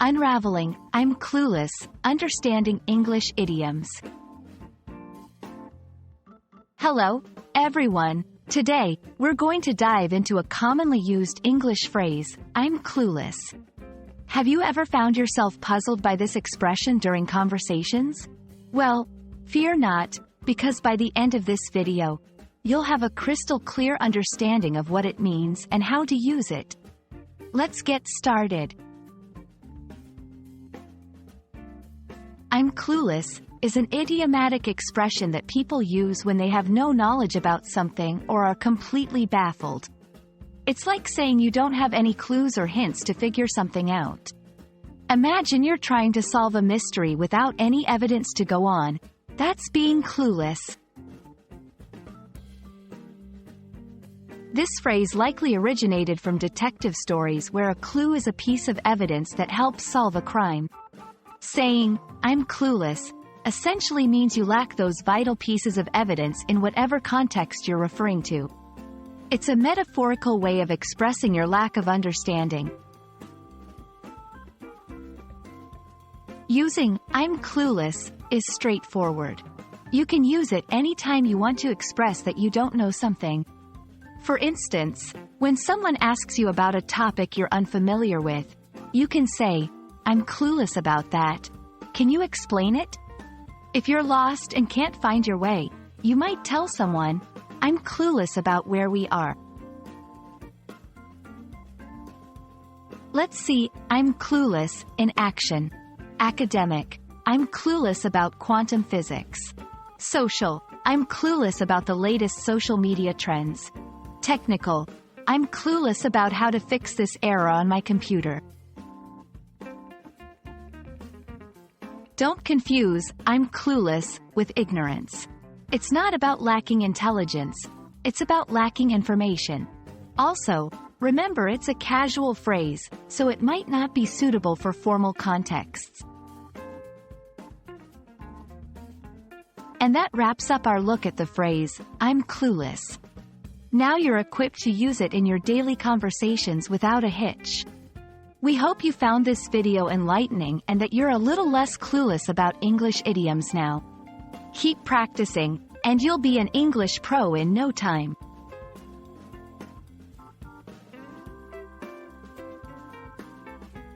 Unraveling, I'm Clueless, Understanding English Idioms. Hello, everyone. Today, we're going to dive into a commonly used English phrase, I'm clueless. Have you ever found yourself puzzled by this expression during conversations? Well, fear not, because by the end of this video, you'll have a crystal clear understanding of what it means and how to use it. Let's get started. I'm clueless is an idiomatic expression that people use when they have no knowledge about something or are completely baffled. It's like saying you don't have any clues or hints to figure something out. Imagine you're trying to solve a mystery without any evidence to go on. That's being clueless. This phrase likely originated from detective stories where a clue is a piece of evidence that helps solve a crime. Saying, I'm clueless, essentially means you lack those vital pieces of evidence in whatever context you're referring to. It's a metaphorical way of expressing your lack of understanding. Using I'm clueless is straightforward. You can use it anytime you want to express that you don't know something. For instance, when someone asks you about a topic you're unfamiliar with, you can say, I'm clueless about that. Can you explain it? If you're lost and can't find your way, you might tell someone, I'm clueless about where we are. Let's see, I'm clueless in action. Academic, I'm clueless about quantum physics. Social, I'm clueless about the latest social media trends. Technical, I'm clueless about how to fix this error on my computer. Don't confuse I'm clueless with ignorance. It's not about lacking intelligence, it's about lacking information. Also, remember it's a casual phrase, so it might not be suitable for formal contexts. And that wraps up our look at the phrase, I'm clueless. Now you're equipped to use it in your daily conversations without a hitch. We hope you found this video enlightening and that you're a little less clueless about English idioms now. Keep practicing, and you'll be an English pro in no time.